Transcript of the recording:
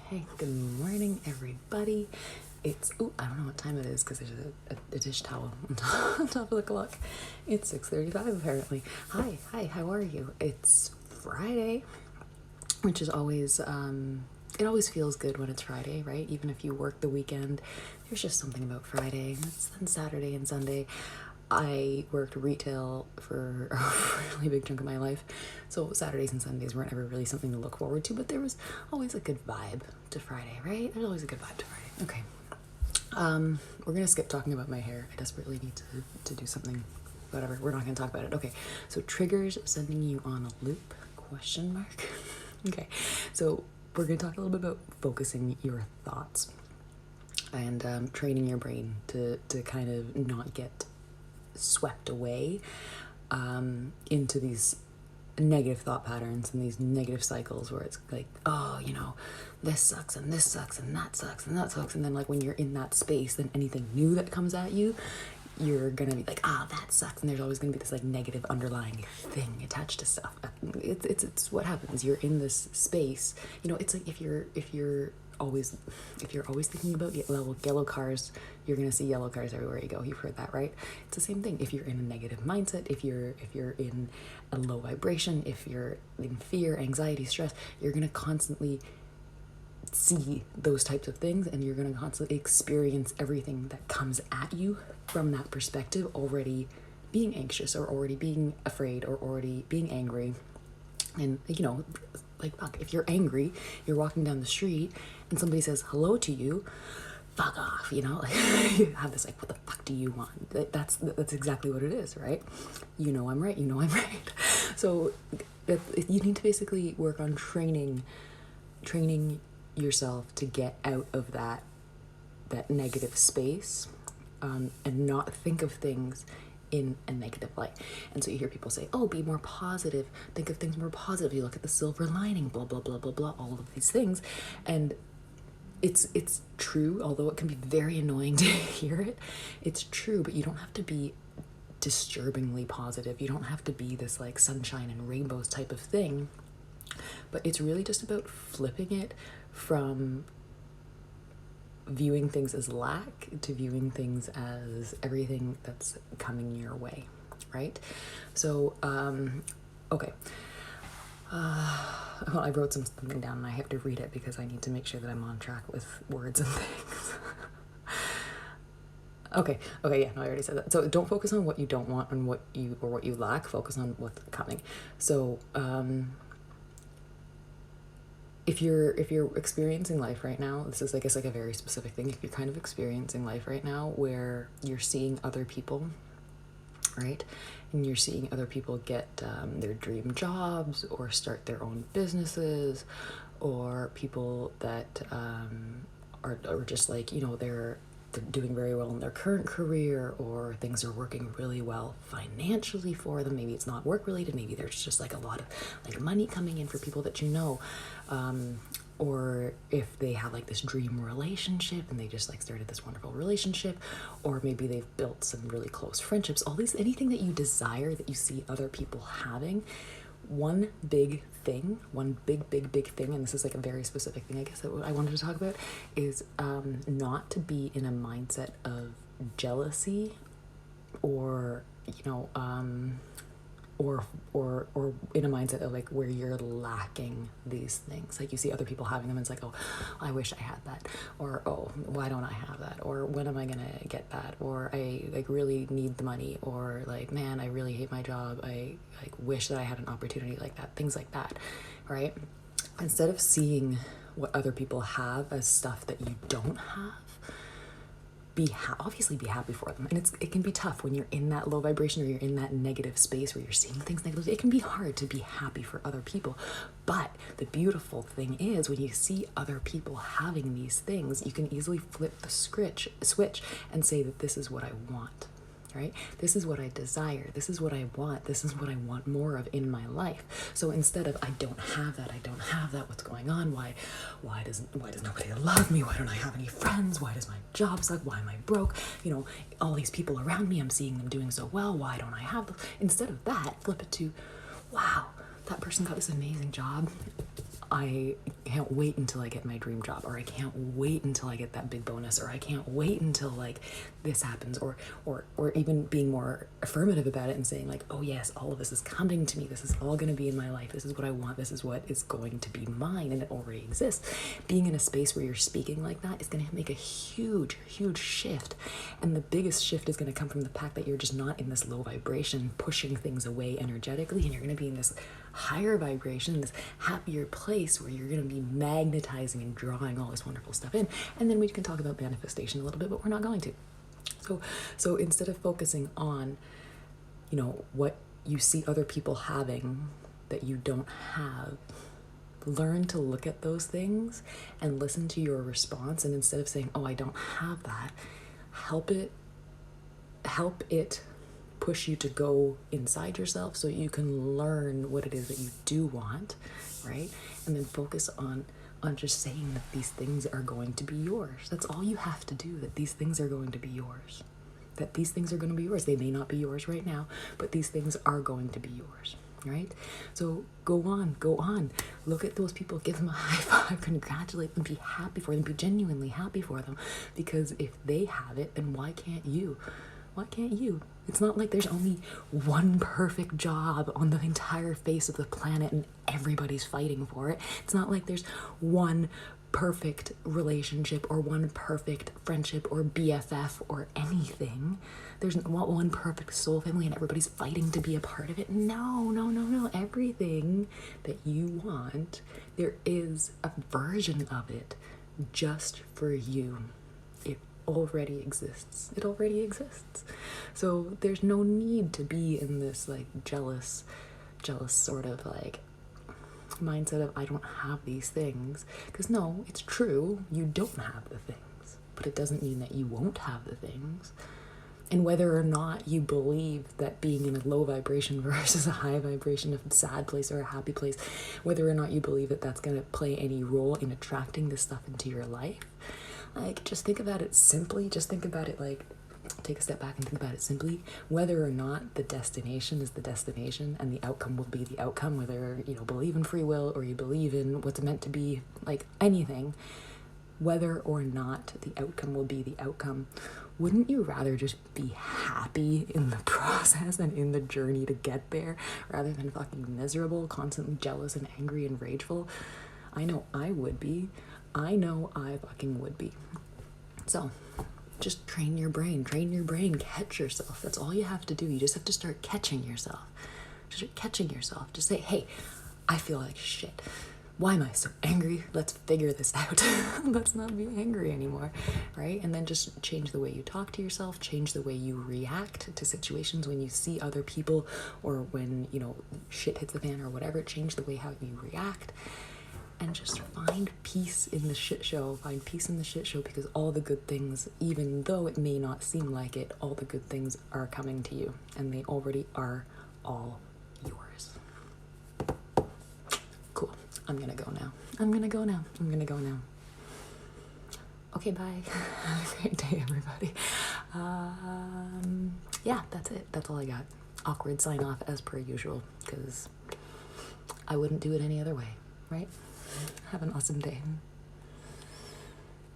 Hey, good morning, everybody. I don't know what time it is because there's a dish towel on top of the clock. It's 6:35 apparently. Hi, how are you? It's Friday, which is always, it always feels good when it's Friday, right? Even if you work the weekend, there's just something about Friday. Then Saturday and Sunday. I worked retail for a really big chunk of my life, so Saturdays and Sundays weren't ever really something to look forward to, but there was always a good vibe to Friday, right? There's always a good vibe to Friday. Okay. We're gonna skip talking about my hair. I desperately need to do something. Whatever, we're not gonna talk about it. Okay, so triggers sending you on a loop, question mark. Okay, so we're gonna talk a little bit about focusing your thoughts and training your brain to kind of not get swept away into these negative thought patterns and these negative cycles where it's like, oh, this sucks and this sucks and that sucks and that sucks, and then like when you're in that space, then anything new that comes at you, you're gonna be like, that sucks, and there's always gonna be this like negative underlying thing attached to stuff. It's what happens. You're in this space, it's like if you're always thinking about yellow cars, you're gonna see yellow cars everywhere you go. You've heard that, right? It's the same thing. If you're in a negative mindset, if you're in a low vibration, if you're in fear, anxiety, stress, you're gonna constantly see those types of things, and you're gonna constantly experience everything that comes at you from that perspective, already being anxious or already being afraid or already being angry. And like, fuck, if you're angry, you're walking down the street and somebody says hello to you, fuck off, like you have this like, what the fuck do you want? That's exactly what it is, right? I'm right, I'm right. So you need to basically work on training yourself to get out of that negative space, and not think of things in a negative light. And so you hear people say, oh, be more positive, think of things more positive, you look at the silver lining, blah blah blah blah blah, all of these things. And it's true, although it can be very annoying to hear it. It's true, but you don't have to be disturbingly positive. You don't have to be this like sunshine and rainbows type of thing. But it's really just about flipping it from viewing things as lack to viewing things as everything that's coming your way, right? So, okay. Well, I wrote something down and I have to read it because I need to make sure that I'm on track with words and things. Okay, yeah, no, I already said that. So don't focus on what you don't want and what you lack, focus on what's coming. So, if you're experiencing life right now, this is, I guess, like a very specific thing. If you're kind of experiencing life right now where you're seeing other people, right? And you're seeing other people get their dream jobs or start their own businesses, or people that are just like, they're doing very well in their current career, or things are working really well financially for them. Maybe it's not work related, maybe there's just like a lot of like money coming in for people that or if they have like this dream relationship and they just like started this wonderful relationship, or maybe they've built some really close friendships, anything that you desire, that you see other people having. One big thing, and this is like a very specific thing, I guess, that I wanted to talk about, is not to be in a mindset of jealousy or or in a mindset of like where you're lacking these things. Like you see other people having them and it's like, oh, I wish I had that, or oh, why don't I have that, or when am I gonna get that, or I like really need the money, or like, man, I really hate my job, I like wish that I had an opportunity like that, things like that, right? Instead of seeing what other people have as stuff that you don't have, obviously be happy for them. And it can be tough when you're in that low vibration or you're in that negative space where you're seeing things negatively. It can be hard to be happy for other people. But the beautiful thing is, when you see other people having these things, you can easily flip the switch and say that this is what I want, right? This is what I desire. This is what I want. This is what I want more of in my life. So instead of, I don't have that, what's going on? Why does nobody love me? Why don't I have any friends? Why does my job suck? Why am I broke? All these people around me, I'm seeing them doing so well. Why don't I have them? Instead of that, flip it to, wow, that person got this amazing job. I can't wait until I get my dream job, or I can't wait until I get that big bonus, or I can't wait until like this happens, or even being more affirmative about it and saying like, oh yes, all of this is coming to me. This is all going to be in my life. This is what I want. This is what is going to be mine, and it already exists. Being in a space where you're speaking like that is going to make a huge, huge shift. And the biggest shift is going to come from the fact that you're just not in this low vibration, pushing things away energetically, and you're going to be in this higher vibration, this happier place where you're going to be magnetizing and drawing all this wonderful stuff in. And then we can talk about manifestation a little bit, but we're not going to. So instead of focusing on, you know, what you see other people having that you don't have, learn to look at those things and listen to your response. And instead of saying, oh, I don't have that, help it push you to go inside yourself so you can learn what it is that you do want, right? And then focus on just saying that these things are going to be yours. That's all you have to do, that these things are going to be yours. That these things are going to be yours. They may not be yours right now, but these things are going to be yours, right? So go on. Look at those people, give them a high five, congratulate them, be happy for them, be genuinely happy for them. Because if they have it, then why can't you? Why can't you? It's not like there's only one perfect job on the entire face of the planet and everybody's fighting for it. It's not like there's one perfect relationship or one perfect friendship or BFF or anything. There's not one perfect soul family and everybody's fighting to be a part of it. No. Everything that you want, there is a version of it just for you. It already exists. So there's no need to be in this like jealous sort of like mindset of I don't have these things, because no, it's true, you don't have the things, but it doesn't mean that you won't have the things. And whether or not you believe that being in a low vibration versus a high vibration, a sad place or a happy place, whether or not you believe that that's going to play any role in attracting this stuff into your life, like just think about it simply. Just think about it like, take a step back and think about it simply. Whether or not the destination is the destination and the outcome will be the outcome, whether you believe in free will or you believe in what's meant to be, like anything, whether or not the outcome will be the outcome, wouldn't you rather just be happy in the process and in the journey to get there rather than fucking miserable, constantly jealous and angry and rageful? I know I would be. I know I fucking would be. So just train your brain, catch yourself. That's all you have to do. You just have to start catching yourself. Just say, hey, I feel like shit. Why am I so angry? Let's figure this out. Let's not be angry anymore, right? And then just change the way you talk to yourself, change the way you react to situations when you see other people or when, shit hits the fan or whatever. Change the way how you react. And just find peace in the shit show. Find peace in the shit show, because all the good things, even though it may not seem like it, all the good things are coming to you. And they already are all yours. Cool. I'm gonna go now. Okay, bye. Have a great day, everybody. Yeah, that's it. That's all I got. Awkward sign off as per usual, because I wouldn't do it any other way, right? Have an awesome day.